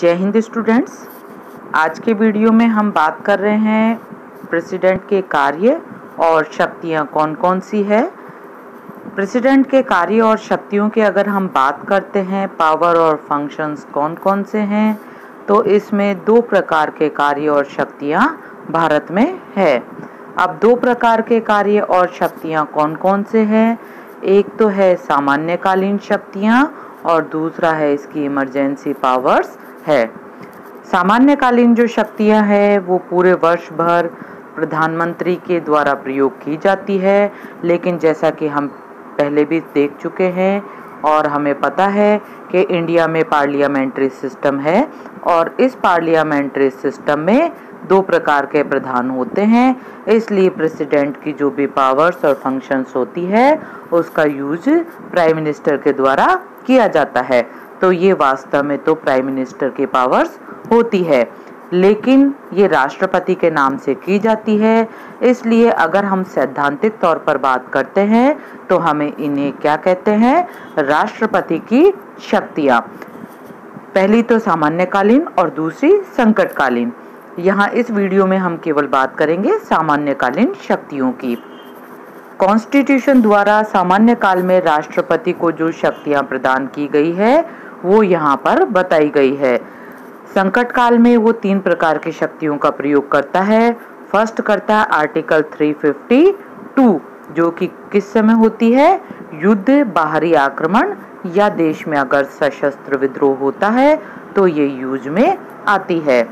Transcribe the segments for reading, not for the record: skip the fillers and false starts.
जय हिंद स्टूडेंट्स। आज के वीडियो में हम बात कर रहे हैं प्रेसिडेंट के कार्य और शक्तियां कौन कौन सी है। प्रेसिडेंट के कार्य और शक्तियों की अगर हम बात करते हैं, पावर और फंक्शंस कौन कौन से हैं, तो इसमें दो प्रकार के कार्य और शक्तियां भारत में है। अब दो प्रकार के कार्य और शक्तियां कौन कौन से हैं, एक तो है सामान्यकालीन शक्तियां और दूसरा है इसकी इमरजेंसी पावर्स है। सामान्यकालीन जो शक्तियां हैं वो पूरे वर्ष भर प्रधानमंत्री के द्वारा प्रयोग की जाती है, लेकिन जैसा कि हम पहले भी देख चुके हैं और हमें पता है कि इंडिया में पार्लियामेंट्री सिस्टम है और इस पार्लियामेंट्री सिस्टम में दो प्रकार के प्रधान होते हैं, इसलिए प्रेसिडेंट की जो भी पावर्स और फंक्शंस होती है उसका यूज प्राइम मिनिस्टर के द्वारा किया जाता है। तो ये वास्तव में तो प्राइम मिनिस्टर की पावर्स होती है, लेकिन ये राष्ट्रपति के नाम से की जाती है। इसलिए अगर हम सैद्धांतिक तौर पर बात करते हैं तो हमें इन्हें क्या कहते हैं, राष्ट्रपति की शक्तियाँ। पहली तो सामान्यकालीन और दूसरी संकटकालीन। यहाँ इस वीडियो में हम केवल बात करेंगे सामान्यकालीन शक्तियों की। कॉन्स्टिट्यूशन द्वारा सामान्य काल में राष्ट्रपति को जो शक्तियां प्रदान की गई है वो यहाँ पर बताई गई है। संकट काल में वो तीन प्रकार की शक्तियों का प्रयोग करता है। फर्स्ट करता है आर्टिकल 352, जो कि किस समय होती है, युद्ध, बाहरी आक्रमण या देश में अगर सशस्त्र विद्रोह होता है तो ये यूज में आती है।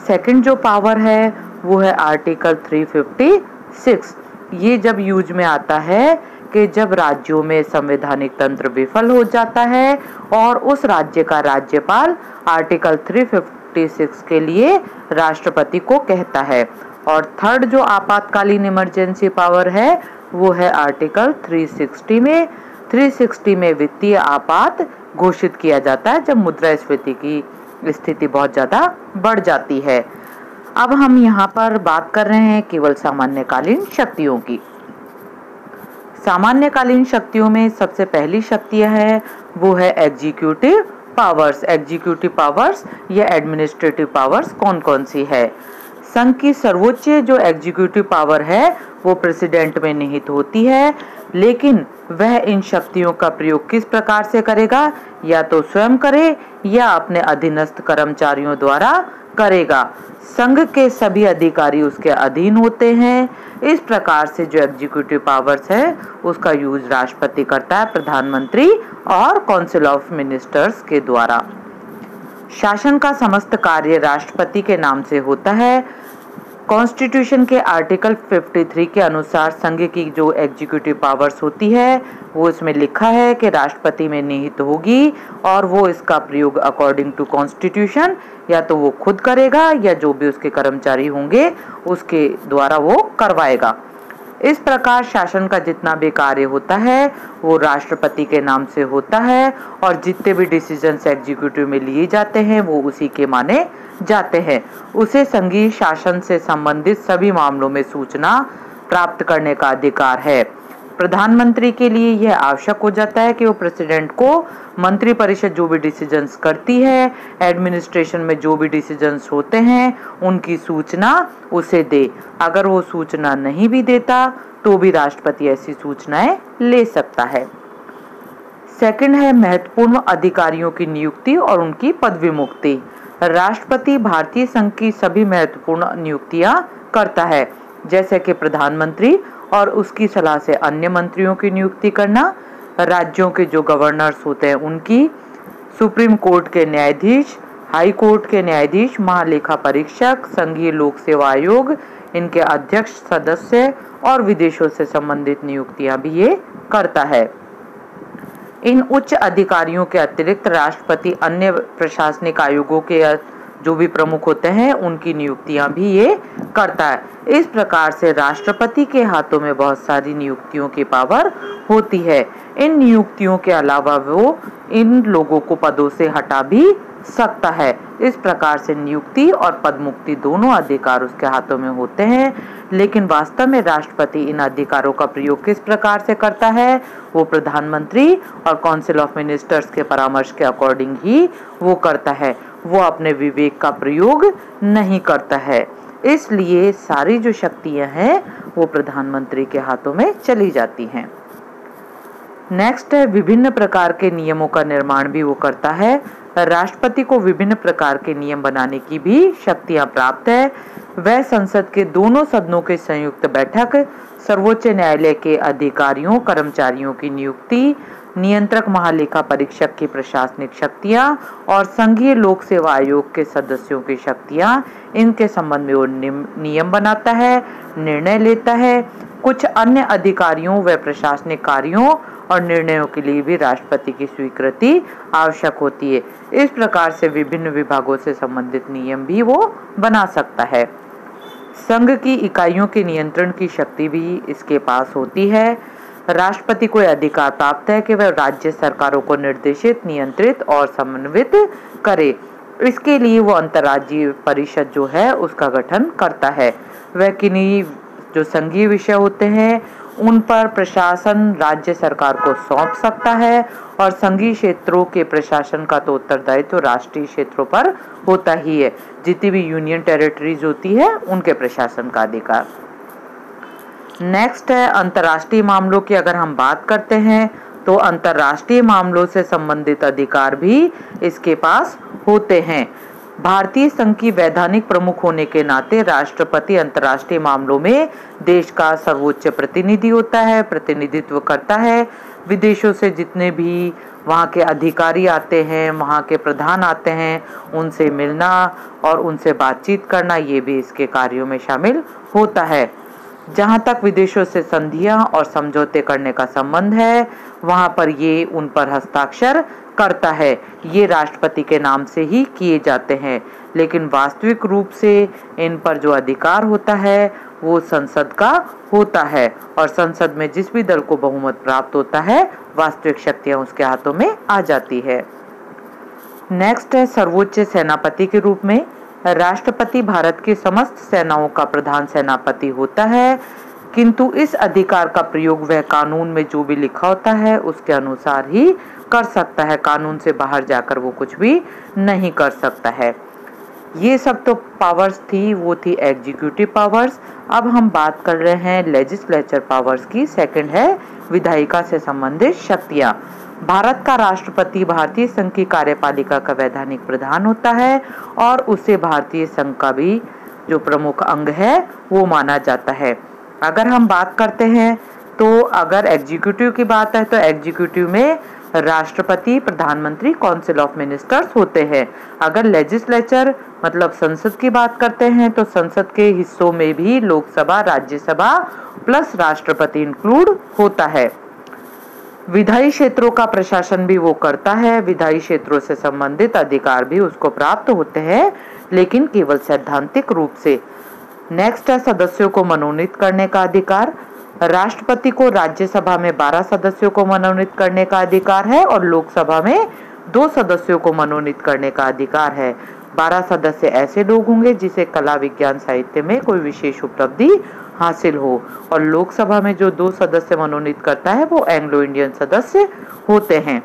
सेकंड जो पावर है वो है आर्टिकल 356। ये जब यूज में आता है कि जब राज्यों में संवैधानिक तंत्र विफल हो जाता है और उस राज्य का राज्यपाल आर्टिकल 356 के लिए राष्ट्रपति को कहता है। और थर्ड जो आपातकालीन इमरजेंसी पावर है वो है आर्टिकल 360 में। 360 में वित्तीय आपात घोषित किया जाता है जब मुद्रास्फीति की स्थिति बहुत ज्यादा बढ़ जाती है। अब हम यहाँ पर बात कर रहे हैं केवल सामान्यकालीन शक्तियों की। सामान्यकालीन शक्तियों में सबसे पहली शक्तियाँ है वो है एग्जीक्यूटिव पावर्स। एग्जीक्यूटिव पावर्स या एडमिनिस्ट्रेटिव पावर्स कौन कौन सी है। संघ की सर्वोच्च जो एग्जीक्यूटिव पावर है वो प्रेसिडेंट में निहित होती है, लेकिन वह इन शक्तियों का प्रयोग किस प्रकार से करेगा, या तो स्वयं करे या अपने अधीनस्थ कर्मचारियों द्वारा करेगा। संघ के सभी अधिकारी उसके अधीन होते हैं। इस प्रकार से जो एग्जीक्यूटिव पावर्स है उसका यूज राष्ट्रपति करता है प्रधानमंत्री और काउंसिल ऑफ मिनिस्टर्स के द्वारा। शासन का समस्त कार्य राष्ट्रपति के नाम से होता है। कॉन्स्टिट्यूशन के आर्टिकल 53 के अनुसार संघ की जो एग्जीक्यूटिव पावर्स होती है वो इसमें लिखा है कि राष्ट्रपति में निहित होगी और वो इसका प्रयोग अकॉर्डिंग टू कॉन्स्टिट्यूशन या तो वो खुद करेगा या जो भी उसके कर्मचारी होंगे उसके द्वारा वो करवाएगा। इस प्रकार शासन का जितना भी कार्य होता है वो राष्ट्रपति के नाम से होता है और जितने भी डिसीजंस एग्जीक्यूटिव में लिए जाते हैं वो उसी के माने जाते हैं। उसे संघीय शासन से संबंधित सभी मामलों में सूचना प्राप्त करने का अधिकार है। प्रधानमंत्री के लिए यह आवश्यक हो जाता है कि वो प्रेसिडेंट को मंत्रिपरिषद जो भी डिसीजंस करती है, एडमिनिस्ट्रेशन में जो भी डिसीजंस होते हैं उनकी सूचना उसे दे। अगर वो सूचना नहीं भी देता तो भी राष्ट्रपति ऐसी सूचनाएं ले सकता है। सेकंड है महत्वपूर्ण अधिकारियों की नियुक्ति और उनकी पदवी मुक्ति। राष्ट्रपति भारतीय संघ की सभी महत्वपूर्ण नियुक्तियां करता है, जैसे कि प्रधानमंत्री और उसकी सलाह से अन्य मंत्रियों की नियुक्ति करना, राज्यों के जो गवर्नर्स होते हैं उनकी, सुप्रीम कोर्ट के न्यायाधीश, हाई कोर्ट के न्यायाधीश, महालेखा परीक्षक, संघीय लोक सेवा आयोग, इनके अध्यक्ष, सदस्य और विदेशों से संबंधित नियुक्तियां भी ये करता है। इन उच्च अधिकारियों के अतिरिक्त राष्ट्रपति अन्य प्रशासनिक आयोगों के जो भी प्रमुख होते हैं उनकी नियुक्तियां भी ये करता है। इस प्रकार से राष्ट्रपति के हाथों में बहुत सारी नियुक्तियों की पावर होती है। इन नियुक्तियों के अलावा वो इन लोगों को पदों से हटा भी सकता है। इस प्रकार से नियुक्ति और पद मुक्ति दोनों अधिकार उसके हाथों में होते हैं, लेकिन वास्तव में राष्ट्रपति इन अधिकारों का प्रयोग किस प्रकार से करता है, वो प्रधानमंत्री और काउंसिल ऑफ मिनिस्टर्स के परामर्श के अकॉर्डिंग ही वो करता है। वो अपने विवेक का प्रयोग नहीं करता है। इसलिए सारी जो शक्तियां हैं वो प्रधानमंत्री के हाथों में चली जाती हैं। नेक्स्ट है विभिन्न प्रकार के नियमों का निर्माण भी वो करता है। राष्ट्रपति को विभिन्न प्रकार के नियम बनाने की भी शक्तियां प्राप्त है। वह संसद के दोनों सदनों के संयुक्त बैठक, सर्वोच्च न्यायालय के अधिकारियों कर्मचारियों की नियुक्ति, नियंत्रक महालेखा परीक्षक की प्रशासनिक शक्तियां और संघीय लोक सेवा आयोग के सदस्यों की शक्तियां, इनके संबंध में वो नियम बनाता है, निर्णय लेता है। कुछ अन्य अधिकारियों व प्रशासनिक कार्यों और निर्णयों के लिए भी राष्ट्रपति की स्वीकृति आवश्यक होती है। इस प्रकार से विभिन्न विभागों से संबंधित नियम भी वो बना सकता है। संघ की इकाइयों के नियंत्रण की शक्ति भी इसके पास होती है। राष्ट्रपति को अधिकार प्राप्त है कि वह राज्य सरकारों को निर्देशित, नियंत्रित और समन्वित करे। इसके लिए वो अंतर्राज्यीय परिषद जो है उसका गठन करता है। वह किन्हीं जो संघीय विषय होते हैं उन पर प्रशासन राज्य सरकार को सौंप सकता है और संघीय क्षेत्रों के प्रशासन का तो उत्तरदायित्व तो राष्ट्रीय क्षेत्रों पर होता ही है। जितनी भी यूनियन टेरिटरीज होती है उनके प्रशासन का अधिकार। नेक्स्ट है अंतर्राष्ट्रीय मामलों की अगर हम बात करते हैं तो अंतर्राष्ट्रीय मामलों से संबंधित अधिकार भी इसके पास होते हैं। भारतीय संघ की वैधानिक प्रमुख होने के नाते राष्ट्रपति अंतर्राष्ट्रीय मामलों में देश का सर्वोच्च प्रतिनिधि होता है, प्रतिनिधित्व करता है। विदेशों से जितने भी वहाँ के अधिकारी आते हैं, वहाँ के प्रधान आते हैं, उनसे मिलना और उनसे बातचीत करना ये भी इसके कार्यों में शामिल होता है। जहाँ तक विदेशों से संधियां और समझौते करने का संबंध है वहाँ पर ये उन पर हस्ताक्षर करता है। ये राष्ट्रपति के नाम से ही किए जाते हैं, लेकिन वास्तविक रूप से इन पर जो अधिकार होता है वो संसद का होता है और संसद में जिस भी दल को बहुमत प्राप्त होता है वास्तविक शक्तियां उसके हाथों में आ जाती है। नेक्स्ट है सर्वोच्च सेनापति के रूप में राष्ट्रपति भारत की समस्त सेनाओं का प्रधान सेनापति होता है, किंतु इस अधिकार का प्रयोग वह कानून में जो भी लिखा होता है उसके अनुसार ही कर सकता है। कानून से बाहर जाकर वो कुछ भी नहीं कर सकता है। ये सब तो पावर्स थी, वो थी एग्जीक्यूटिव पावर्स। अब हम बात कर रहे हैं लेजिस्लेचर पावर्स की। सेकंड है विधायिका से संबंधित शक्तियां। भारत का राष्ट्रपति भारतीय संघ की कार्यपालिका का वैधानिक प्रधान होता है और उसे भारतीय संघ का भी जो प्रमुख अंग है वो माना जाता है। अगर हम बात करते हैं तो अगर एग्जीक्यूटिव की बात है तो एग्जीक्यूटिव में राष्ट्रपति, प्रधानमंत्री, काउंसिल ऑफ मिनिस्टर्स होते हैं। अगर लेजिस्लेचर मतलब संसद की बात करते हैं तो संसद के हिस्सों में भी लोकसभा, राज्यसभा प्लस राष्ट्रपति इंक्लूड होता है। विधायी क्षेत्रों का प्रशासन भी वो करता है। विधायी क्षेत्रों से संबंधित अधिकार भी उसको प्राप्त होते हैं, लेकिन केवल सैद्धांतिक रूप से। नेक्स्ट है सदस्यों को मनोनीत करने का अधिकार। राष्ट्रपति को राज्यसभा में 12 सदस्यों को मनोनीत करने का अधिकार है और लोकसभा में 2 सदस्यों को मनोनीत करने का अधिकार है। 12 सदस्य ऐसे लोग होंगे जिसे कला, विज्ञान, साहित्य में कोई विशेष उपलब्धि हासिल हो और लोकसभा में जो 2 सदस्य मनोनीत करता है वो एंग्लो इंडियन सदस्य होते हैं।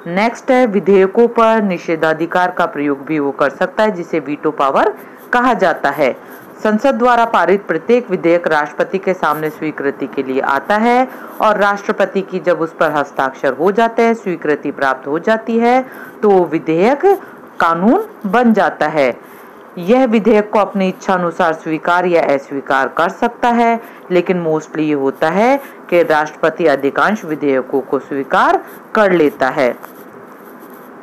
नेक्स्ट है विधेयकों पर निषेधाधिकार का प्रयोग भी वो कर सकता है, जिसे वीटो पावर कहा जाता है। संसद द्वारा पारित प्रत्येक विधेयक राष्ट्रपति के सामने स्वीकृति के लिए आता है और राष्ट्रपति की जब उस पर हस्ताक्षर हो जाते हैं, स्वीकृति प्राप्त हो जाती है, तो विधेयक कानून बन जाता है। यह विधेयक को अपनी इच्छा अनुसार स्वीकार या अस्वीकार कर सकता है, लेकिन मोस्टली ये होता है कि राष्ट्रपति अधिकांश विधेयकों को स्वीकार कर लेता है।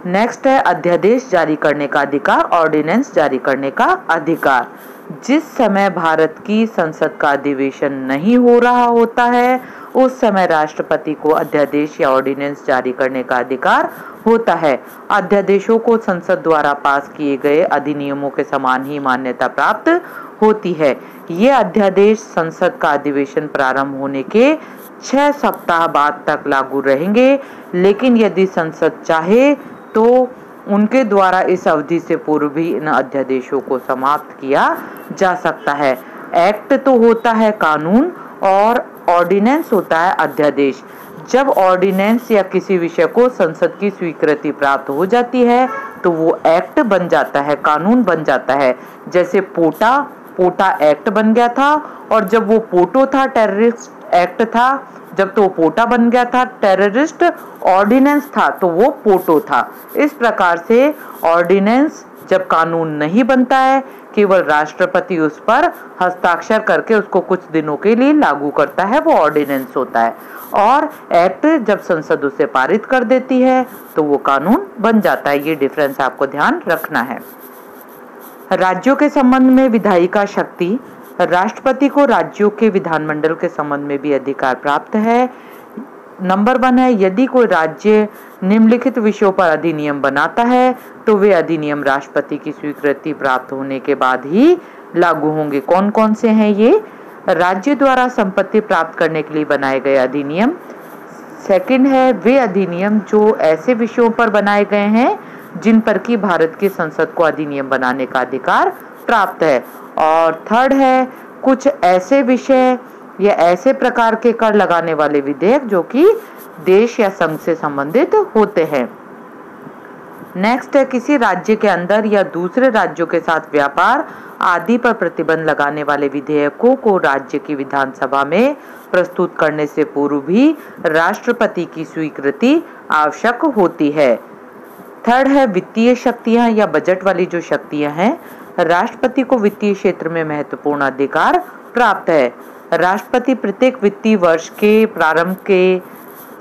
नेक्स्ट है अध्यादेश जारी करने का अधिकार, ऑर्डिनेंस जारी करने का अधिकार। जिस समय भारत की संसद का अधिवेशन नहीं हो रहा होता है उस समय राष्ट्रपति को अध्यादेश या ऑर्डिनेंस जारी करने का अधिकार होता है। अध्यादेशों को संसद द्वारा पास किए गए अधिनियमों के समान ही मान्यता प्राप्त होती है। ये अध्यादेश संसद का अधिवेशन प्रारंभ होने के 6 सप्ताह बाद तक लागू रहेंगे, लेकिन यदि संसद चाहे तो उनके द्वारा इस अवधि से पूर्व भी इन अध्यादेशों को समाप्त किया जा सकता है। एक्ट तो होता है कानून और ऑर्डिनेंस होता है अध्यादेश। जब ऑर्डिनेंस या किसी विषय को संसद की स्वीकृति प्राप्त हो जाती है तो वो एक्ट बन जाता है, कानून बन जाता है। जैसे पोटा एक्ट बन गया था, और जब वो पोटो था टेररिस्ट एक्ट था, जब तो पोटा बन गया था टेररिस्ट ऑर्डिनेंस था तो वो पोटो था। इस प्रकार से ऑर्डिनेंस जब कानून नहीं बनता है, केवल राष्ट्रपति उस पर हस्ताक्षर करके उसको कुछ दिनों के लिए लागू करता है, वो ऑर्डिनेंस होता है। और एक्ट जब संसद उसे पारित कर देती है तो वो कानून बन जाता है। ये डिफरेंस आपको ध्यान रखना है। राज्यों के संबंध में विधायिका शक्ति, राष्ट्रपति को राज्यों के विधानमंडल के संबंध में भी अधिकार प्राप्त है। नंबर 1 है, यदि कोई राज्य निम्नलिखित विषयों पर अधिनियम बनाता है तो वे अधिनियम राष्ट्रपति की स्वीकृति प्राप्त होने के बाद ही लागू होंगे। कौन कौन से हैं ये? राज्य द्वारा संपत्ति प्राप्त करने के लिए बनाए गए अधिनियम। सेकंड है, वे अधिनियम जो ऐसे विषयों पर बनाए गए हैं जिन पर कि भारत की संसद को अधिनियम बनाने का अधिकार प्राप्त है। और थर्ड है, कुछ ऐसे विषय या ऐसे प्रकार के कर लगाने वाले विधेयक जो कि देश या संघ से संबंधित होते हैं। नेक्स्ट है, किसी राज्य के अंदर या दूसरे राज्यों के साथ व्यापार आदि पर प्रतिबंध लगाने वाले विधेयकों को राज्य की विधानसभा में प्रस्तुत करने से पूर्व भी राष्ट्रपति की स्वीकृति आवश्यक होती है। थर्ड है, वित्तीय शक्तियां या बजट वाली जो शक्तियां हैं, राष्ट्रपति को वित्तीय क्षेत्र में महत्वपूर्ण अधिकार प्राप्त है। राष्ट्रपति प्रत्येक वित्तीय वर्ष के प्रारंभ के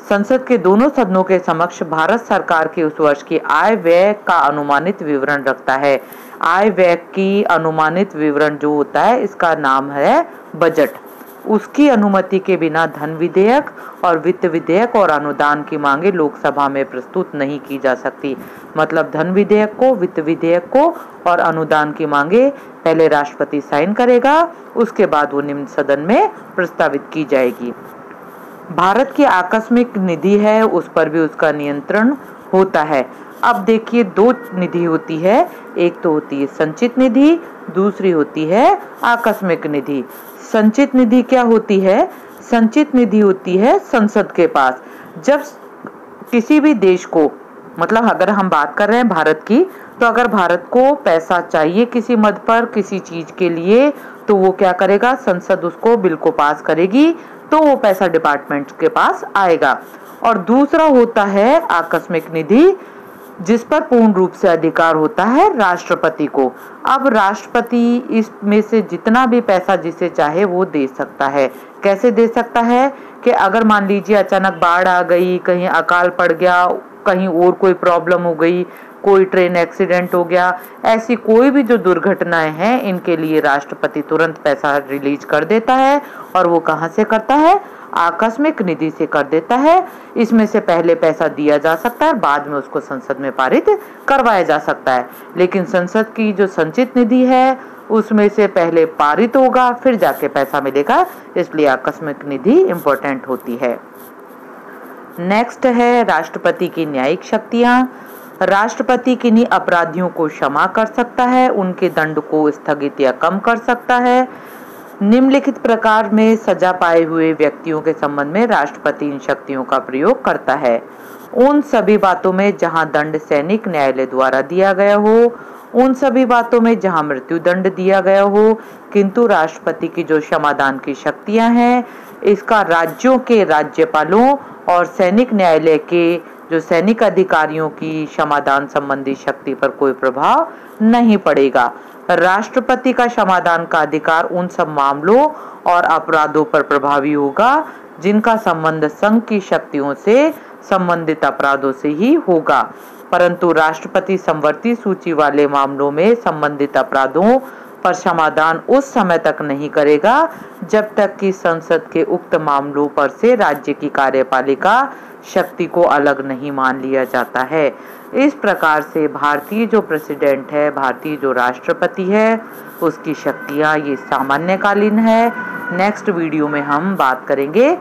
संसद के दोनों सदनों के समक्ष भारत सरकार के उस वर्ष की आय व्यय का अनुमानित विवरण रखता है। आय व्यय की अनुमानित विवरण जो होता है, इसका नाम है बजट। उसकी अनुमति के बिना धन विधेयक और वित्त विधेयक और अनुदान की मांगे लोकसभा में प्रस्तुत नहीं की जा सकती। मतलब धन विधेयक को, वित्त विधेयक को और अनुदान की मांगे पहले राष्ट्रपति साइन करेगा, उसके बाद वो निम्न सदन में प्रस्तावित की जाएगी। भारत की आकस्मिक निधि है, उस पर भी उसका नियंत्रण होता है। अब देखिए, 2 निधि होती है, एक तो होती है संचित निधि, दूसरी होती है आकस्मिक निधि। संचित निधि क्या होती है? संचित निधि होती है संसद के पास। जब किसी भी देश को, मतलब अगर हम बात कर रहे हैं भारत की, तो अगर भारत को पैसा चाहिए किसी मद पर किसी चीज के लिए, तो वो क्या करेगा? संसद उसको बिल को पास करेगी, तो वो पैसा डिपार्टमेंट के पास आएगा। और दूसरा होता है आकस्मिक निधि, जिस पर पूर्ण रूप से अधिकार होता है राष्ट्रपति को। अब राष्ट्रपति इसमें से जितना भी पैसा जिसे चाहे वो दे सकता है। कैसे दे सकता है? कि अगर मान लीजिए अचानक बाढ़ आ गई, कहीं अकाल पड़ गया, कहीं और कोई प्रॉब्लम हो गई, कोई ट्रेन एक्सीडेंट हो गया, ऐसी कोई भी जो दुर्घटनाएं हैं, इनके लिए राष्ट्रपति तुरंत पैसा रिलीज कर देता है। और वो कहां से करता है? आकस्मिक निधि से कर देता है। इसमें से पहले पैसा दिया जा सकता है, बाद में उसको संसद में पारित करवाया जा सकता है। लेकिन संसद की जो संचित निधि है, उसमें से पहले पारित होगा, फिर जाके पैसा मिलेगा, इसलिए आकस्मिक निधि इंपॉर्टेंट होती है। नेक्स्ट है राष्ट्रपति की न्यायिक शक्तियां। राष्ट्रपति किन्हीं अपराधियों को क्षमा कर सकता है, उनके दंड को स्थगित या कम कर सकता है। निम्नलिखित प्रकार में सजा पाए हुए व्यक्तियों के संबंध में राष्ट्रपति इन शक्तियों का प्रयोग करता है। उन सभी बातों में जहां दंड सैनिक न्यायालय द्वारा दिया गया हो, उन सभी बातों में जहां मृत्यु दंड दिया गया हो, किंतु राष्ट्रपति की जो क्षमादान की शक्तियां हैं, इसका राज्यों के राज्यपालों और सैनिक न्यायालय के जो सैनिक अधिकारियों की क्षमादान संबंधी शक्ति पर कोई प्रभाव नहीं पड़ेगा। राष्ट्रपति का क्षमादान का अधिकार उन सब मामलों और अपराधों पर प्रभावी होगा जिनका संबंध संघ की शक्तियों से संबंधित अपराधों से ही होगा, परंतु राष्ट्रपति समवर्ती सूची वाले मामलों में संबंधित अपराधों पर क्षमादान उस समय तक नहीं करेगा जब तक कि संसद के उक्त मामलों पर से राज्य की कार्यपालिका शक्ति को अलग नहीं मान लिया जाता है। इस प्रकार से भारतीय जो प्रेसिडेंट है, भारतीय जो राष्ट्रपति है, उसकी शक्तियां ये सामान्यकालीन है। नेक्स्ट वीडियो में हम बात करेंगे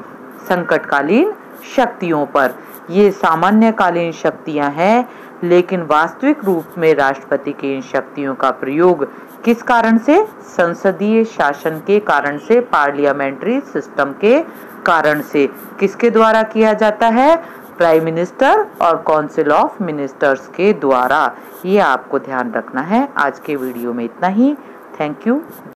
संकटकालीन शक्तियों पर। ये सामान्यकालीन शक्तियां हैं, लेकिन वास्तविक रूप में राष्ट्रपति की इन शक्तियों का प्रयोग किस कारण से? संसदीय शासन के कारण से, पार्लियामेंट्री सिस्टम के कारण से। किसके द्वारा किया जाता है? प्राइम मिनिस्टर और काउंसिल ऑफ मिनिस्टर्स के द्वारा। ये आपको ध्यान रखना है। आज के वीडियो में इतना ही। Thank you.